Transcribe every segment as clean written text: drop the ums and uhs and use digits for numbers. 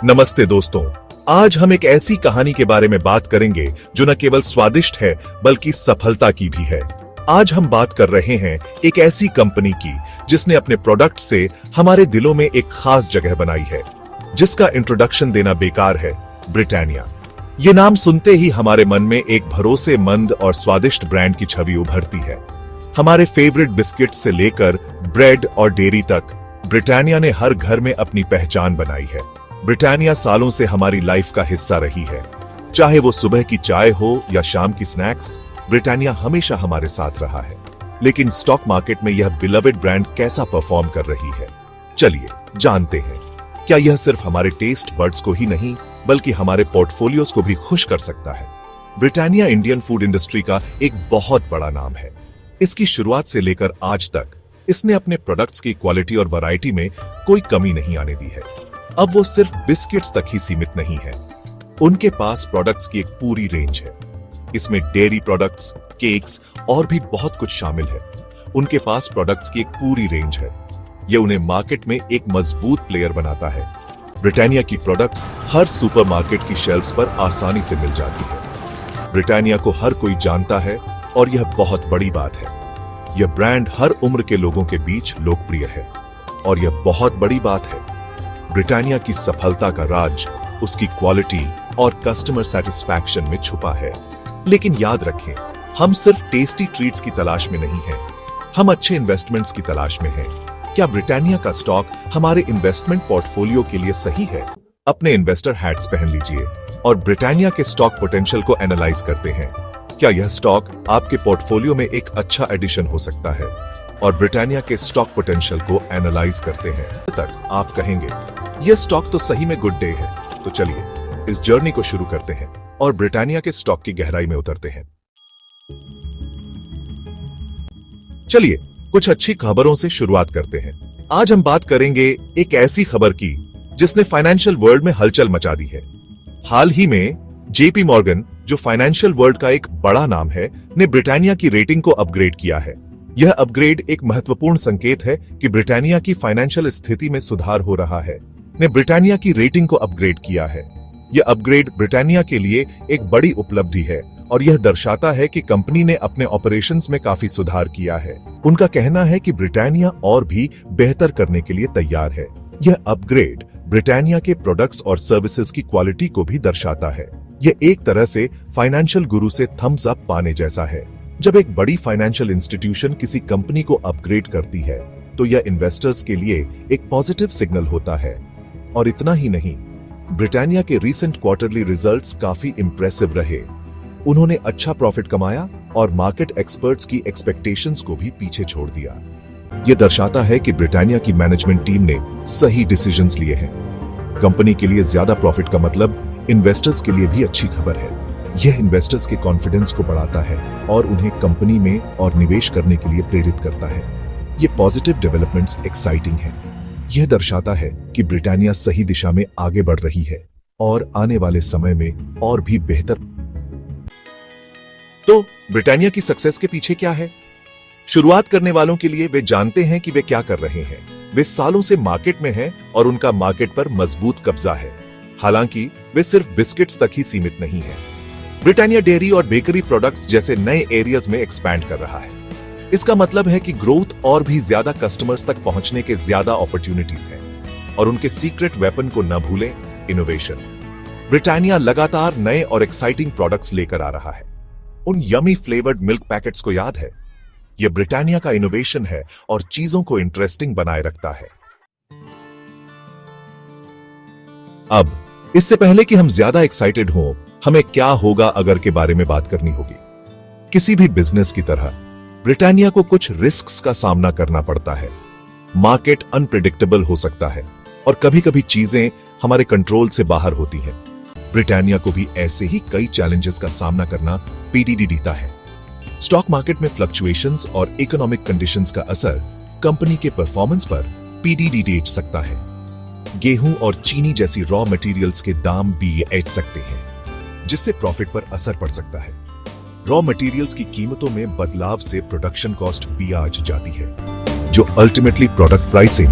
नमस्ते दोस्तों, आज हम एक ऐसी कहानी के बारे में बात करेंगे जो न केवल स्वादिष्ट है बल्कि सफलता की भी है। आज हम बात कर रहे हैं एक ऐसी कंपनी की जिसने अपने प्रोडक्ट से हमारे दिलों में एक खास जगह बनाई है, जिसका इंट्रोडक्शन देना बेकार है। ब्रिटानिया। ये नाम सुनते ही हमारे मन में एक भरोसेमंद और स्वादिष्ट ब्रांड की छवि उभरती है। हमारे फेवरेट बिस्किट से लेकर ब्रेड और डेयरी तक ब्रिटानिया ने हर घर में अपनी पहचान बनाई है। ब्रिटानिया सालों से हमारी लाइफ का हिस्सा रही है। चाहे वो सुबह की चाय हो या शाम की स्नैक्स, ब्रिटानिया हमेशा हमारे साथ रहा है। लेकिन स्टॉक मार्केट में यह बिलवेड ब्रांड कैसा परफॉर्म कर रही है, चलिए जानते हैं। क्या यह सिर्फ हमारे टेस्ट बड्स को ही नहीं बल्कि हमारे पोर्टफोलियोज को भी खुश कर सकता है। ब्रिटानिया इंडियन फूड इंडस्ट्री का एक बहुत बड़ा नाम है। इसकी शुरुआत से लेकर आज तक इसने अपने प्रोडक्ट्स की क्वालिटी और वैरायटी में कोई कमी नहीं आने दी है। अब वो सिर्फ बिस्किट्स तक ही सीमित नहीं है, उनके पास प्रोडक्ट्स की एक पूरी रेंज है। इसमें डेयरी प्रोडक्ट्स, केक्स और भी बहुत कुछ शामिल है। उनके पास प्रोडक्ट्स की एक पूरी रेंज है। यह उन्हें मार्केट में एक मजबूत प्लेयर बनाता है। ब्रिटानिया की प्रोडक्ट्स हर सुपरमार्केट की शेल्फ्स पर आसानी से मिल जाती है। ब्रिटानिया को हर कोई जानता है और यह बहुत बड़ी बात है। यह ब्रांड हर उम्र के लोगों के बीच लोकप्रिय है और यह बहुत बड़ी बात है। ब्रिटानिया की सफलता का राज उसकी क्वालिटी और कस्टमर सेटिस्फैक्शन में छुपा है। लेकिन याद रखें, हम सिर्फ टेस्टी ट्रीट्स की तलाश में नहीं हैं, हम अच्छे इन्वेस्टमेंट्स की तलाश में हैं। क्या ब्रिटानिया का स्टॉक हमारे इन्वेस्टमेंट पोर्टफोलियो के लिए सही है? अपने इन्वेस्टर हैट्स पहन लीजिए और ब्रिटानिया के स्टॉक पोटेंशियल को एनालाइज करते हैं। क्या यह स्टॉक आपके पोर्टफोलियो में एक अच्छा एडिशन हो सकता है? और ब्रिटानिया के स्टॉक पोटेंशियल को एनालाइज करते हैं तक आप कहेंगे यह स्टॉक तो सही में गुड डे है। तो चलिए इस जर्नी को शुरू करते हैं और ब्रिटानिया के स्टॉक की गहराई में उतरते हैं। चलिए कुछ अच्छी खबरों से शुरुआत करते हैं। आज हम बात करेंगे एक ऐसी खबर की जिसने फाइनेंशियल वर्ल्ड में हलचल मचा दी है। हाल ही में जेपी मॉर्गन, जो फाइनेंशियल वर्ल्ड का एक बड़ा नाम है, ने ब्रिटानिया की रेटिंग को अपग्रेड किया है। यह अपग्रेड एक महत्वपूर्ण संकेत है कि ब्रिटानिया की फाइनेंशियल स्थिति में सुधार हो रहा है। ने ब्रिटानिया की रेटिंग को अपग्रेड किया है। यह अपग्रेड ब्रिटानिया के लिए एक बड़ी उपलब्धि है और यह दर्शाता है कि कंपनी ने अपने ऑपरेशंस में काफी सुधार किया है। उनका कहना है कि ब्रिटानिया और भी बेहतर करने के लिए तैयार है। यह अपग्रेड ब्रिटानिया के प्रोडक्ट्स और सर्विसेज की क्वालिटी को भी दर्शाता है। यह एक तरह से फाइनेंशियल गुरु से थम्स अप पाने जैसा है। जब एक बड़ी फाइनेंशियल इंस्टीट्यूशन किसी कंपनी को अपग्रेड करती है तो यह इन्वेस्टर्स के लिए एक पॉजिटिव सिग्नल होता है। और इतना ही नहीं, ब्रिटानिया के रीसेंट क्वार्टरली रिजल्ट्स काफी इंप्रेसिव रहे। उन्होंने अच्छा प्रॉफिट कमाया और मार्केट एक्सपर्ट्स की एक्सपेक्टेशंस को भी पीछे छोड़ दिया। यह दर्शाता है कि ब्रिटानिया की मैनेजमेंट टीम ने सही डिसीजंस लिए हैं। कंपनी के लिए ज्यादा प्रॉफिट का मतलब इन्वेस्टर्स के लिए भी अच्छी खबर है। यह इन्वेस्टर्स के कॉन्फिडेंस को बढ़ाता है और उन्हें कंपनी में और निवेश करने के लिए प्रेरित करता है। ये पॉजिटिव डेवलपमेंट्स एक्साइटिंग हैं। यह दर्शाता है कि ब्रिटानिया सही दिशा में आगे बढ़ रही है और आने वाले समय में और भी बेहतर। तो ब्रिटानिया की सक्सेस के पीछे क्या है? शुरुआत करने वालों के लिए वे जानते हैं कि वे क्या कर रहे हैं। वे सालों से मार्केट में हैं और उनका मार्केट पर मजबूत कब्जा है। हालांकि वे सिर्फ बिस्किट्स तक ही सीमित नहीं हैं। ब्रिटानिया डेयरी और बेकरी प्रोडक्ट्स जैसे नए एरियाज में एक्सपैंड कर रहा है। इसका मतलब है कि ग्रोथ और भी ज्यादा कस्टमर्स तक पहुंचने के ज्यादा अपॉर्चुनिटीज हैं। और उनके सीक्रेट वेपन को न भूलें, इनोवेशन। ब्रिटानिया लगातार नए और एक्साइटिंग प्रोडक्ट्स लेकर आ रहा है। उन यमी फ्लेवर्ड मिल्क पैकेट्स को याद है? यह ब्रिटानिया का इनोवेशन है और चीजों को इंटरेस्टिंग बनाए रखता है। अब इससे पहले कि हम ज्यादा एक्साइटेड हों, हमें क्या होगा अगर के बारे में बात करनी होगी। किसी भी बिजनेस की तरह ब्रिटानिया को कुछ रिस्क्स का सामना करना पड़ता है। मार्केट अनप्रेडिक्टेबल हो सकता है और कभी-कभी चीजें हमारे कंट्रोल से बाहर होती हैं। ब्रिटानिया को भी ऐसे ही कई चैलेंजेस का सामना करना पीडीडी देता है। स्टॉक मार्केट में फ्लक्चुएशंस और इकोनॉमिक कंडीशंस का असर कंपनी के परफॉर्मेंस पर पीडीडी दे सकता है। गेहूं और चीनी जैसी रॉ मटेरियल्स के दाम भी बढ़ सकते हैं, जिससे प्रॉफिट पर असर पड़ सकता है। रॉ मटेरियल्स की कीमतों में बदलाव से प्रोडक्शन कॉस्ट भी आ जाती है, जो अल्टीमेटली प्रोडक्ट प्राइसिंग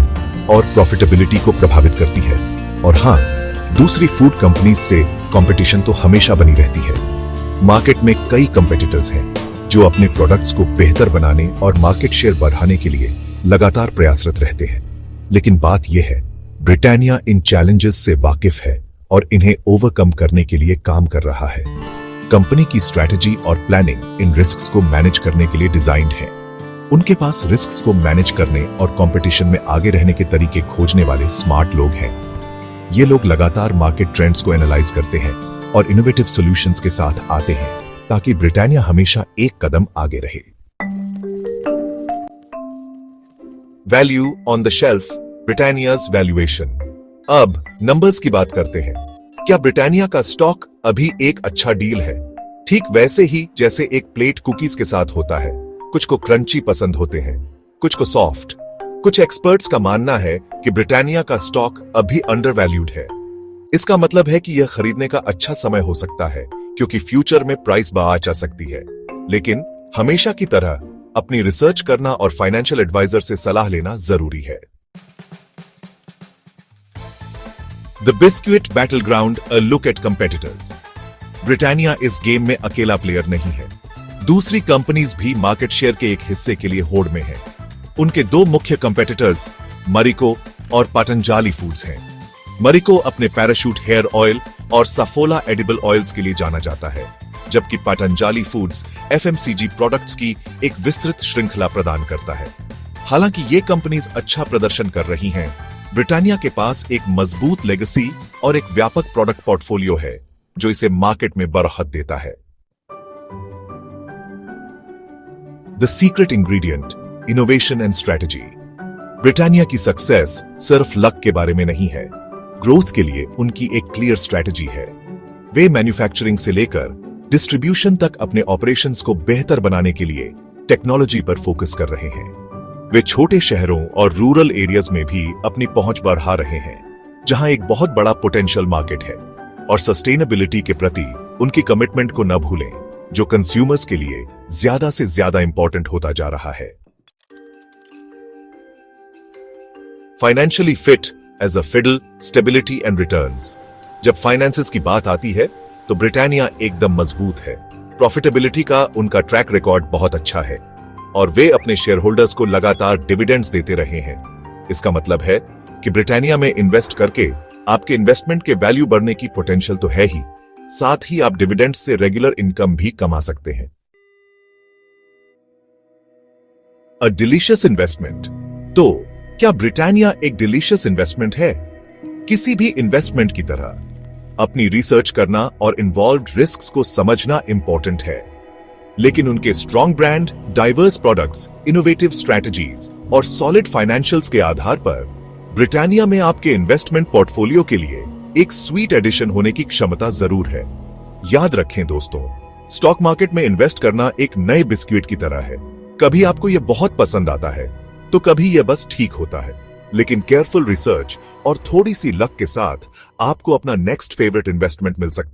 और प्रॉफिटेबिलिटी को प्रभावित करती है। और हाँ, दूसरी फूड कंपनीज से कंपटीशन तो हमेशा बनी रहती है। मार्केट में कई कंपेटिटर्स हैं जो अपने प्रोडक्ट्स को बेहतर बनाने और मार्केट शेयर बढ़ाने के लिए लगातार प्रयासरत रहते हैं। लेकिन बात यह है, ब्रिटानिया इन चैलेंजेस से वाकिफ है और इन्हें ओवरकम करने के लिए काम कर रहा है। कंपनी की स्ट्रैटेजी और प्लानिंग इन रिस्क्स को मैनेज करने के लिए डिजाइन्ड है। उनके पास रिस्क्स को मैनेज करने और कंपटीशन में आगे रहने के तरीके खोजने वाले स्मार्ट लोग हैं। ये लोग लगातार मार्केट ट्रेंड्स को एनालाइज करते हैं और इनोवेटिव सॉल्यूशंस के साथ आते हैं ताकि ब्रिटानिया हमेशा एक कदम आगे रहे। Value on the shelf, Britannia's valuation. अब नंबर्स की बात करते हैं। क्या ब्रिटानिया का स्टॉक अभी एक अच्छा डील है? ठीक वैसे ही जैसे एक प्लेट कुकीज के साथ होता है। कुछ को क्रंची पसंद होते हैं, कुछ को सॉफ्ट। कुछ एक्सपर्ट्स का मानना है कि ब्रिटानिया का स्टॉक अभी अंडरवैल्यूड है। इसका मतलब है कि यह खरीदने का अच्छा समय हो सकता है क्योंकि फ्यूचर में प्राइस बढ़ जा सकती है। लेकिन हमेशा की तरह अपनी रिसर्च करना और फाइनेंशियल एडवाइजर से सलाह लेना जरूरी है। The biscuit Battleground, a look at competitors. Britannia इस गेम में अकेला प्लेयर नहीं है। दूसरी कंपनीज भी मार्केट शेयर के एक हिस्से के लिए होड़ में हैं। उनके दो मुख्य कंपेटिटर्स मरिको और पतंजलि फूड्स हैं। मरिको अपने पैराशूट हेयर ऑयल और सफोला एडिबल ऑयल्स के लिए जाना जाता है, जबकि पतंजलि फूड्स एफएमसीजी प्रोडक्ट्स की एक विस्तृत श्रृंखला प्रदान करता है। हालांकि ये कंपनीज अच्छा प्रदर्शन कर रही हैं, ब्रिटानिया के पास एक मजबूत लेगेसी और एक व्यापक प्रोडक्ट पोर्टफोलियो है जो इसे मार्केट में बरखत देता है। The secret ingredient, innovation and strategy. Britannia की सक्सेस सिर्फ लक के बारे में नहीं है। ग्रोथ के लिए उनकी एक क्लियर स्ट्रैटेजी है। वे मैन्युफैक्चरिंग से लेकर डिस्ट्रीब्यूशन तक अपने ऑपरेशंस को बेहतर बनाने के लिए टेक्नोलॉजी पर फोकस कर रहे हैं। वे छोटे शहरों और रूरल एरियाज में भी अपनी पहुंच बढ़ा रहे हैं, जहां एक बहुत बड़ा पोटेंशियल मार्केट है। और सस्टेनेबिलिटी के प्रति उनकी कमिटमेंट को न भूलें, जो कंज्यूमर्स के लिए ज्यादा से ज्यादा इंपॉर्टेंट होता जा रहा है। Financially fit as a fiddle, stability and returns. जब फाइनेंसेस की बात आती है तो ब्रिटानिया एकदम मजबूत है। प्रॉफिटेबिलिटी का उनका ट्रैक रिकॉर्ड बहुत अच्छा है और वे अपने शेयर होल्डर्स को लगातार डिविडेंड्स देते रहे हैं। इसका मतलब है कि ब्रिटानिया में इन्वेस्ट करके आपके इन्वेस्टमेंट के वैल्यू बढ़ने की पोटेंशियल तो है ही, साथ ही आप डिविडेंड्स से रेगुलर इनकम भी कमा सकते हैं। अ डिलीशियस इन्वेस्टमेंट। तो क्या ब्रिटानिया एक डिलीशियस इन्वेस्टमेंट है? किसी भी इन्वेस्टमेंट की तरह अपनी रिसर्च करना और इन्वॉल्व्ड रिस्क्स को समझना इंपॉर्टेंट है, लेकिन उनके strong brand, diverse products, innovative strategies और सॉलिड फाइनेंशियल्स के आधार पर ब्रिटानिया में आपके इन्वेस्टमेंट पोर्टफोलियो के लिए एक स्वीट एडिशन होने की क्षमता जरूर है। याद रखें दोस्तों, स्टॉक मार्केट में इन्वेस्ट करना एक नए बिस्कुट की तरह है। कभी आपको यह बहुत पसंद आता है तो कभी यह बस ठीक होता है, लेकिन केयरफुल रिसर्च और थोड़ी सी लक के साथ आपको अपना नेक्स्ट फेवरेट इन्वेस्टमेंट मिल सकता है।